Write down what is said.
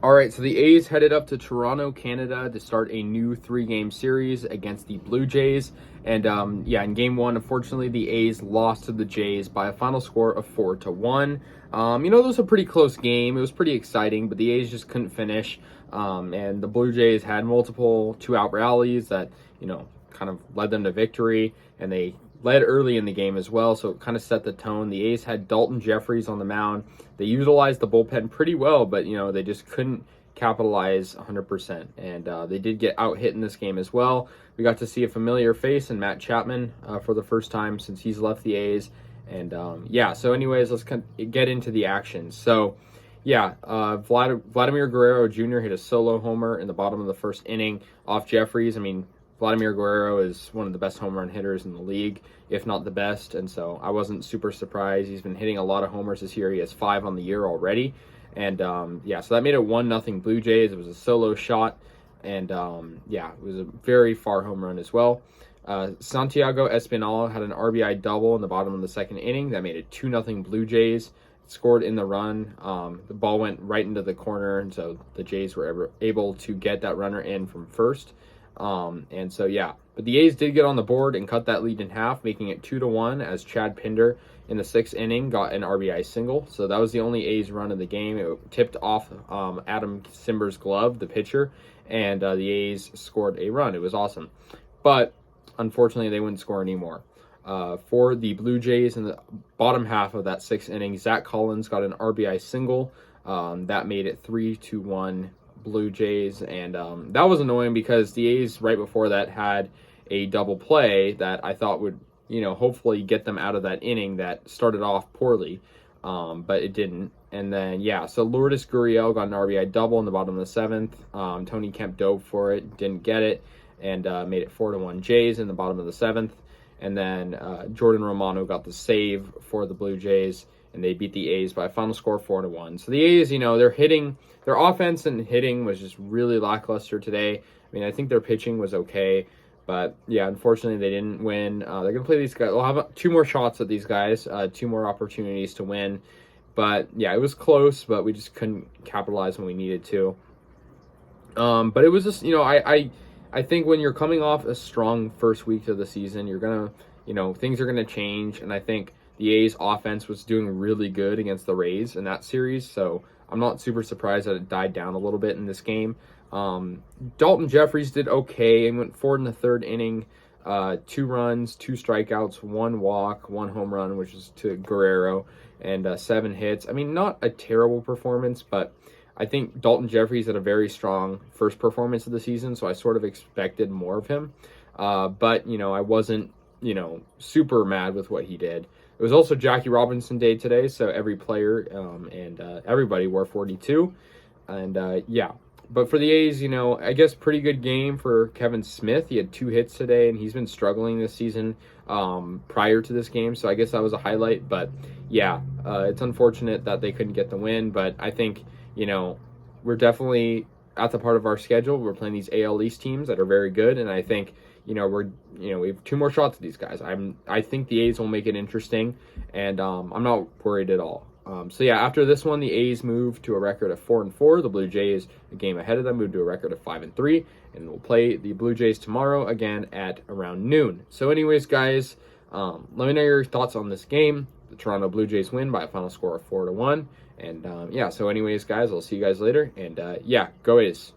All right, so the A's headed up to Toronto, Canada to start a new 3-game series against the Blue Jays. And yeah, in game one, unfortunately, the A's lost to the Jays by a final score of 4-1. It was a pretty close game. It was pretty exciting, but the A's just couldn't finish. And the Blue Jays had multiple 2-out rallies that, kind of led them to victory. And they led early in the game as well, so it kind of set the tone. The A's had Dalton Jeffries on the mound. They utilized the bullpen pretty well, but they just couldn't capitalize 100%. And they did get out hit in this game as well. We got to see a familiar face in Matt Chapman for the first time since he's left the A's. And yeah, so anyways, let's get into the action. So yeah, Vladimir Guerrero Jr. hit a solo homer in the bottom of the first inning off Jeffries. I mean, Vladimir Guerrero is one of the best home run hitters in the league, if not the best, and so I wasn't super surprised. He's been hitting a lot of homers this year. He has 5 on the year already, and yeah, so that made it 1-0 Blue Jays. It was a solo shot, and yeah, it was a very far home run as well. Santiago Espinal had an RBI double in the bottom of the second inning. That made it 2-0 Blue Jays. Scored in the run. The ball went right into the corner, and so the Jays were able to get that runner in from first. And so, yeah, but the A's did get on the board and cut that lead in half, making it 2-1 as Chad Pinder in the 6th inning got an RBI single. So that was the only A's run of the game. It tipped off Adam Simber's glove, the pitcher, and the A's scored a run. It was awesome. But unfortunately, they wouldn't score anymore. For the Blue Jays in the bottom half of that 6th inning, Zach Collins got an RBI single. That made it 3-1 Blue Jays, and that was annoying because the A's right before that had a double play that I thought would hopefully get them out of that inning that started off poorly, but it didn't. And then yeah, so Lourdes Gurriel got an RBI double in the bottom of the 7th. Tony Kemp dove for it, didn't get it, and made it 4-1 Jays in the bottom of the 7th. And then Jordan Romano got the save for the Blue Jays, and they beat the A's by a final score 4-1. So the A's, their offense and hitting was just really lackluster today. I mean, I think their pitching was okay, but yeah, unfortunately they didn't win. They're going to play these guys. We'll have 2 more shots at these guys, 2 more opportunities to win. But yeah, it was close, but we just couldn't capitalize when we needed to. But it was just, I think when you're coming off a strong first week of the season, you're going to, things are going to change. And I think the A's offense was doing really good against the Rays in that series. So I'm not super surprised that it died down a little bit in this game. Dalton Jeffries did okay and went forward in the 3rd inning. 2 runs, 2 strikeouts, 1 walk, 1 home run, which is to Guerrero, and 7 hits. I mean, not a terrible performance, but I think Dalton Jeffries had a very strong first performance of the season, so I sort of expected more of him. But, I wasn't, super mad with what he did. It was also Jackie Robinson Day today, so every player and everybody wore 42. And yeah, but for the A's, I guess pretty good game for Kevin Smith. He had 2 hits today, and he's been struggling this season prior to this game, so I guess that was a highlight. But yeah, it's unfortunate that they couldn't get the win, but I think, we're definitely at the part of our schedule. We're playing these AL East teams that are very good, and I think we have 2 more shots at these guys. I think the A's will make it interesting, and I'm not worried at all. So yeah, after this one, the A's moved to a record of 4-4. The Blue Jays, a game ahead of them, moved to a record of 5-3, and we'll play the Blue Jays tomorrow again at around noon. So anyways, guys, let me know your thoughts on this game. The Toronto Blue Jays win by a final score of 4-1. And yeah, so anyways, guys, I'll see you guys later. And yeah, go A's.